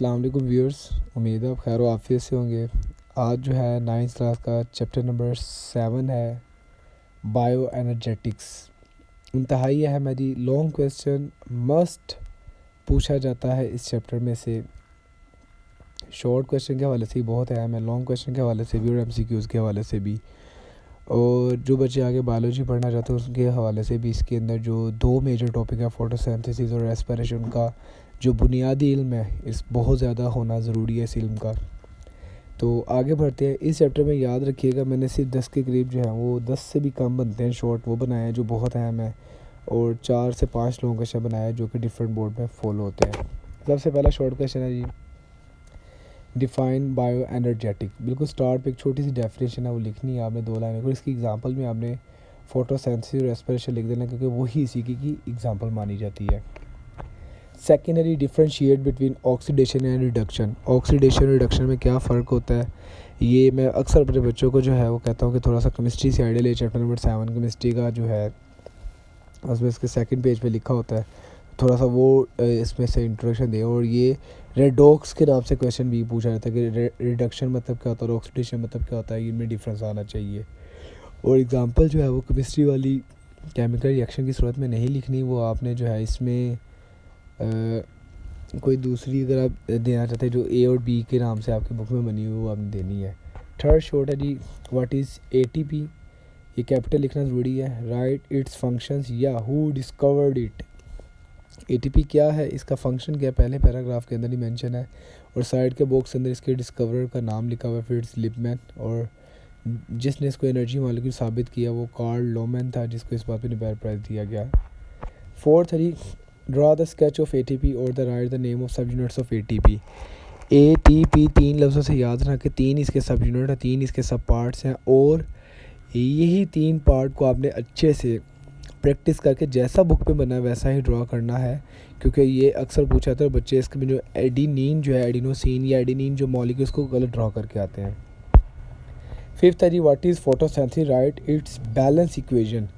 अस्सलाम वालेकुम व्यूअर्स, उम्मीद है आप खैर आफियत से होंगे। आज जो है 9th क्लास का चैप्टर नंबर 7 है बायो एनर्जेटिक्स। इंतहाई अहम लॉन्ग क्वेश्चन मस्ट पूछा जाता है इस चैप्टर में से। शॉर्ट क्वेश्चन के हवाले से ही बहुत अहम है, लॉन्ग क्वेश्चन के हवाले से भी और एमसीक्यूज़ के हवाले से भी। और जो बच्चे आगे बायोलॉजी पढ़ना चाहते हैं उसके हवाले से भी इसके अंदर जो दो मेजर टॉपिक है फोटोसिंथेसिस और रेस्पिरेशन का जो बुनियादी इल्म है इस बहुत ज़्यादा होना ज़रूरी है इस इल्म का। तो आगे बढ़ते हैं। इस चैप्टर में याद रखिएगा मैंने सिर्फ 10 के करीब जो है वो 10 से भी कम बनते हैं शॉर्ट वो बनाए हैं जो बहुत अहम है, और 4 से 5 लॉन्ग क्वेश्चन बनाया है जो कि डिफरेंट बोर्ड में फॉलो होते हैं। सबसे पहला शॉर्ट क्वेश्चन है जी, डिफ़ाइन बायो एनर्जेटिक। बिल्कुल स्टार्ट पे एक छोटी सी डेफिनेशन है वो लिखनी है आपने 2 लाइनों को। इसकी एग्जांपल में आपने फोटोसिंथेसिस और रेस्पिरेशन लिख देना क्योंकि वही इसी की एग्जांपल मानी जाती है। Secondary, differentiate between oxidation and reduction. Oxidation और रिडक्शन में क्या फ़र्क होता है, ये मैं अक्सर अपने बच्चों को जो है वो कहता हूँ कि थोड़ा सा केमिस्ट्री से आइडिया ले। चैप्टर नंबर 7 केमिस्ट्री का जो है उसमें इसके सेकंड पेज पे लिखा होता है, थोड़ा सा वो इसमें से इंट्रोडक्शन दे। और ये रेडॉक्स के नाम से क्वेश्चन भी पूछा जाता है कि रिडक्शन मतलब क्या होता है और ऑक्सीडेशन मतलब क्या होता है, इनमें डिफरेंस आना चाहिए। और एग्जांपल जो है वो केमिस्ट्री वाली केमिकल रिएक्शन की सूरत में नहीं लिखनी, वो आपने जो है इसमें कोई दूसरी अगर आप देना चाहते हैं जो ए और बी के नाम से आपकी बुक में बनी हुई वो आपने देनी है। थर्ड शॉर्ट है जी, व्हाट इज़ एटीपी। ये कैपिटल लिखना ज़रूरी है। राइट इट्स फंक्शंस या हु डिस्कवर्ड इट। एटीपी क्या है, इसका फंक्शन क्या है, पहले पैराग्राफ के अंदर ही मेंशन है। और साइड के बॉक्स के अंदर इसके डिस्कवरर का नाम लिखा हुआ है, फ्रिट्ज लिपमैन। और जिसने इसको एनर्जी मॉलिक्यूल साबित किया वो कार्ल लोमैन था, जिसको इस बात पर नोबेल प्राइज़ दिया गया। फोर्थ है, draw the sketch of ATP और the right the name of sub units of ATP. ATP 3 लफ्ज़ों से याद रखना कि 3 इसके सब यूनिट हैं, 3 इसके सब पार्ट्स हैं। और यही 3 पार्ट को आपने अच्छे से प्रैक्टिस करके जैसा बुक पे बना है वैसा ही ड्रा करना है, क्योंकि ये अक्सर पूछा जाता है। बच्चे इसके में जो एडिनिन जो है, एडिनोसिन या एडिनिन जो मॉलिक्यूल उसको गलत ड्रा करके आते हैं। फिफ्थ है जी, what is photosynthesis, right it's balance equation.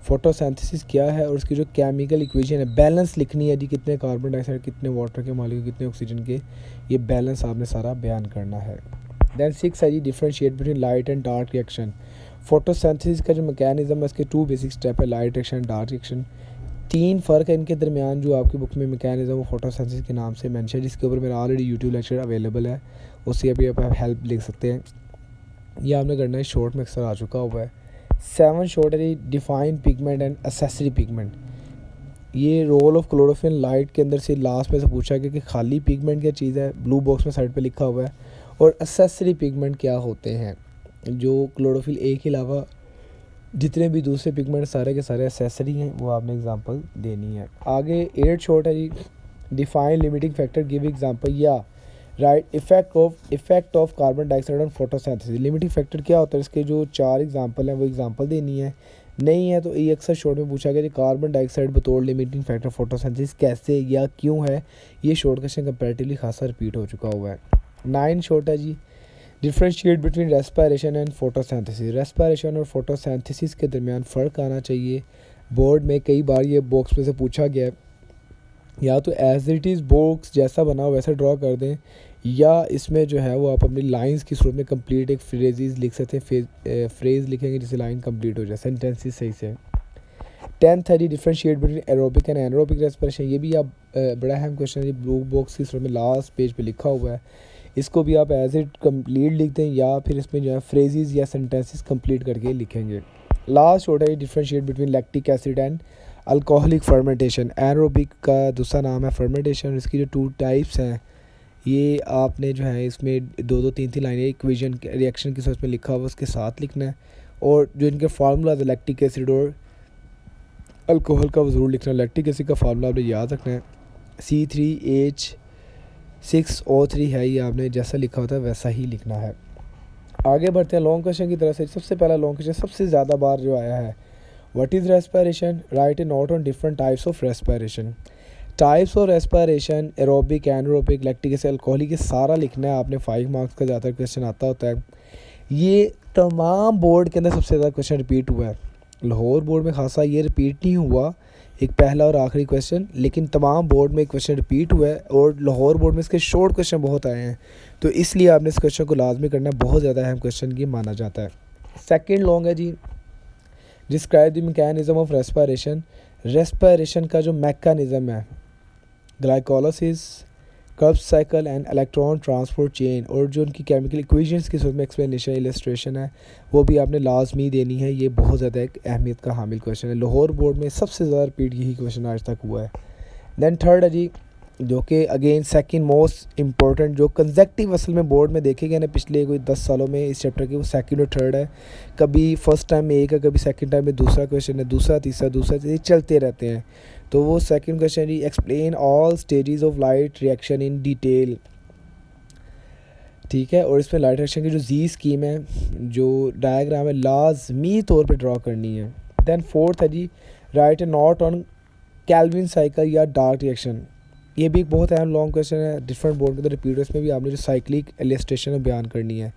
Photosynthesis क्या है और उसकी जो केमिकल इक्वेशन है बैलेंस लिखनी है जी, कितने कार्बन डाइऑक्साइड, कितने वाटर के मॉलिक्यूल, कितने ऑक्सीजन के, ये बैलेंस आपने सारा बयान करना है। देन 6 है जी, differentiate between light and dark reaction. Photosynthesis का जो मैकेनिज्म है इसके 2 बेसिक स्टेप है, लाइट रिएक्शन, डार्क रिएक्शन। 3 फ़र्क है इनके दरमियान जो आपकी बुक में मैकेनिज्म वो फोटोसिंथेसिस के नाम से मेंशन है, जिसके ऊपर मेरा ऑलरेडी यूट्यूब लेक्चर अवेलेबल है, उससे अभी आप हेल्प लिख सकते हैं। ये आपने करना है, शॉर्ट में अक्सर आ चुका हुआ है। 7 शॉर्ट है, define pigment and accessory pigment. ये रोल ऑफ क्लोरोफिल लाइट के अंदर से लास्ट में से पूछा गया कि खाली पिगमेंट क्या चीज़ है, ब्लू बॉक्स में साइड पे लिखा हुआ है। और एसेसरी पिगमेंट क्या होते हैं, जो क्लोरोफिल ए के अलावा जितने भी दूसरे पिगमेंट सारे के सारे एसेसरी हैं वो आपने एग्जांपल देनी है। आगे 8 शॉर्ट है जी, define limiting factor, give example या write effect of carbon dioxide on photosynthesis. Limiting factor क्या होता है, इसके जो 4 एग्जांपल हैं वो एग्जांपल देनी है। नहीं है तो ये अक्सर शॉर्ट में पूछा गया कि कार्बन डाइऑक्साइड बतौर लिमिटिंग फैक्टर फोटोसिंथेसिस कैसे या क्यों है। ये शॉर्ट क्वेश्चन कंपैरेटिवली खासा रिपीट हो चुका हुआ है। 9 शॉर्ट है जी, differentiate between respiration and photosynthesis. Respiration और फोटोसिंथेसिस के दरमियान फ़र्क आना चाहिए। बोर्ड में कई बार ये बॉक्स में से पूछा गया है, या तो एज इट इज़ बॉक्स जैसा बना हो वैसा ड्रॉ कर दें, या इसमें जो है वो आप अपनी लाइंस की सूरत में कंप्लीट एक फ्रेजेस लिख सकते हैं, फ्रेज लिखेंगे जिससे लाइन कंप्लीट हो जाए, सेंटेंसेस सही से। 10th है जी, differentiate between aerobic and anaerobic respiration. ये भी आप बड़ा अहम क्वेश्चन है, ब्लू बॉक्स की सूरत में लास्ट पेज पे लिखा हुआ है, इसको भी आप एज इट कंप्लीट लिख दें या फिर इसमें जो है फ्रेजेस या सेंटेंसेस कंप्लीट करके लिखेंगे। लास्ट होता है differentiate between lactic acid and alcoholic fermentation. Anaerobic का दूसरा नाम है फर्मेंटेशन। इसकी जो 2 टाइप्स हैं ये आपने जो है इसमें 2-2 3-3 लाइनें इक्वेशन रिएक्शन की सूरत में लिखा हुआ उसके साथ लिखना है। और जो इनके फार्मूला है लैक्टिक एसिड और अल्कोहल का वो ज़रूर लिखना है। लैक्टिक एसिड का फार्मूला आपने याद रखना है, C3H6O3 है, ये आपने जैसा लिखा होता है वैसा ही लिखना है। आगे बढ़ते हैं लॉन्ग क्वेश्चन की तरफ से। सबसे पहला लॉन्ग क्वेश्चन सबसे ज़्यादा बार जो आया है, what is respiration, right a note on different types of respiration. Types of respiration, aerobic, anaerobic, lactic acid, alcoholic, ये सारा लिखना है आपने। 5 मार्क्स का ज़्यादातर क्वेश्चन आता होता है। ये तमाम बोर्ड के अंदर सबसे ज़्यादा क्वेश्चन रिपीट हुआ है। लाहौर बोर्ड में खासा ये रिपीट नहीं हुआ, एक पहला और आखिरी क्वेश्चन, लेकिन तमाम बोर्ड में क्वेश्चन रिपीट हुआ है और लाहौर बोर्ड में इसके शॉर्ट क्वेश्चन बहुत आए हैं, तो इसलिए आपने इस क्वेश्चन को लाजमी करना, बहुत ज़्यादा अहम क्वेश्चन ये माना जाता है। सेकंड लॉन्ग है जी, describe the mechanism of respiration. Respiration का जो मैकेनिज्म है, glycolysis, Krebs cycle and electron transport chain, और जो उनकी केमिकल इक्वेशंस की सूरत में एक्सप्लेनेशन इलस्ट्रेशन है, वो भी आपने लाजमी देनी है। ये बहुत ज़्यादा एक अहमियत का हामिल क्वेश्चन है, लाहौर बोर्ड में सबसे ज़्यादा रिपीट यही क्वेश्चन आज तक हुआ है। दैन थर्ड है जी, जो कि अगेन सेकंड मोस्ट इंपॉर्टेंट, जो कंसेक्टिव असल में बोर्ड में देखे गए ना पिछले कोई 10 सालों में इस चैप्टर के, वो सेकंड और थर्ड है। कभी फर्स्ट टाइम में एक है, कभी सेकंड टाइम में दूसरा क्वेश्चन है, दूसरा तीसरा चलते रहते हैं। तो वो सेकंड क्वेश्चन जी, explain all stages of light reaction in detail, ठीक है। और इसमें लाइट रिएक्शन की जो जी स्कीम है, जो डायग्राम है, लाजमी तौर पे ड्रॉ करनी है। दैन फोर्थ है जी, write a note on Calvin cycle या डार्क रिएक्शन। ये भी एक बहुत अहम लॉन्ग क्वेश्चन है, डिफरेंट बोर्ड के अंदर रिपीट, इसमें भी आपने जो साइक्लिक इलस्ट्रेशन बयान करनी है।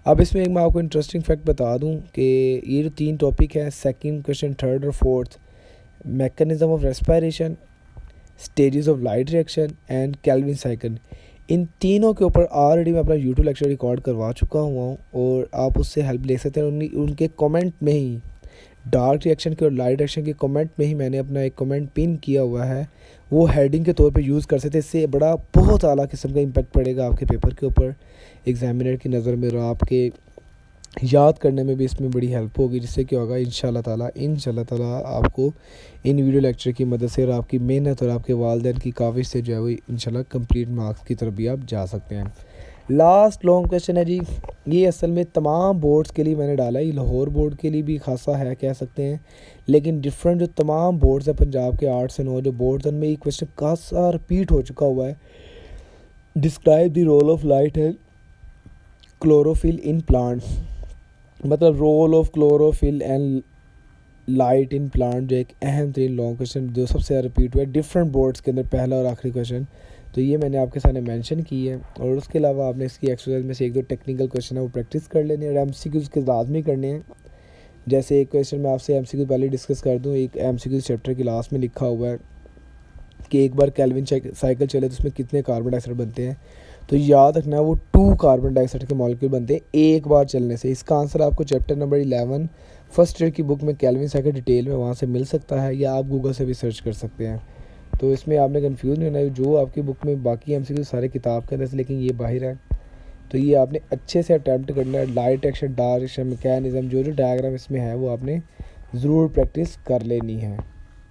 अब इसमें एक मैं आपको इंटरेस्टिंग फैक्ट बता दूं कि ये जो 3 टॉपिक है, सेकंड क्वेश्चन, थर्ड और fourth, mechanism of respiration, stages of light reaction and Calvin cycle, इन तीनों के ऊपर ऑलरेडी मैं अपना यूट्यूब लेक्चर रिकॉर्ड करवा चुका हुआ हूँ और आप उससे हेल्प ले सकते हैं। उनके कमेंट में ही, डार्क रिएक्शन के और लाइट रिएक्शन के कमेंट में ही मैंने अपना एक कमेंट पिन किया हुआ है, वो हेडिंग के तौर पे यूज़ कर सकते हैं। इससे बड़ा बहुत आला किस्म का इम्पैक्ट पड़ेगा आपके पेपर के ऊपर, एग्जामिनर की नज़र में, और आपके याद करने में भी इसमें बड़ी हेल्प होगी, जिससे क्या होगा इंशाल्लाह ताला आपको इन वीडियो लेक्चर की मदद से और आपकी मेहनत और आपके वालिदैन की काविश से जो है वो इंशाल्लाह कंप्लीट मार्क्स की तरफ भी आप जा सकते हैं। लास्ट लॉन्ग क्वेश्चन है जी, ये असल में तमाम बोर्ड्स के लिए मैंने डाला है, ये लाहौर बोर्ड के लिए भी खासा है कह सकते हैं, लेकिन डिफरेंट जो तमाम बोर्ड्स हैं पंजाब के 8 से 9 जो बोर्ड्स, उनमें ये क्वेश्चन खासा रिपीट हो चुका हुआ है। Describe the role of light and chlorophyll in plant, मतलब role of chlorophyll and light in plant, जो एक अहम तरीन लॉन्ग क्वेश्चन जो सबसे ज़्यादा रिपीट हुआ है डिफरेंट बोर्ड्स के अंदर, पहला और आखिरी क्वेश्चन, तो ये मैंने आपके सामने मेंशन की है। और उसके अलावा आपने इसकी एक्सरसाइज में से 1-2 टेक्निकल क्वेश्चन है वो प्रैक्टिस कर लेनी है, और एमसीक्यूज़ के लाजमी करने हैं। जैसे एक क्वेश्चन मैं आपसे एमसीक्यू पहले डिस्कस कर दूँ, एक एमसीक्यू चैप्टर की लास्ट में लिखा हुआ है कि एक बार केल्विन साइकिल चले तो उसमें कितने कार्बन डाइऑक्साइड बनते हैं, तो याद रखना वो 2 कार्बन डाइऑक्साइड के मॉलिक्यूल बनते हैं एक बार चलने से। इसका आंसर आपको चैप्टर नंबर 11 फर्स्ट ईयर की बुक में केल्विन साइकिल डिटेल में वहाँ से मिल सकता है, या आप गूगल से भी सर्च कर सकते हैं। तो इसमें आपने कंफ्यूज नहीं होना है, जो आपकी बुक में बाकी एमसीक्यू सारे किताब के अंदर से, लेकिन ये बाहर है, तो ये आपने अच्छे से अटैम्प्ट करना है। Light action, dark action, mechanism, जो डायग्राम इसमें है वो आपने ज़रूर प्रैक्टिस कर लेनी है।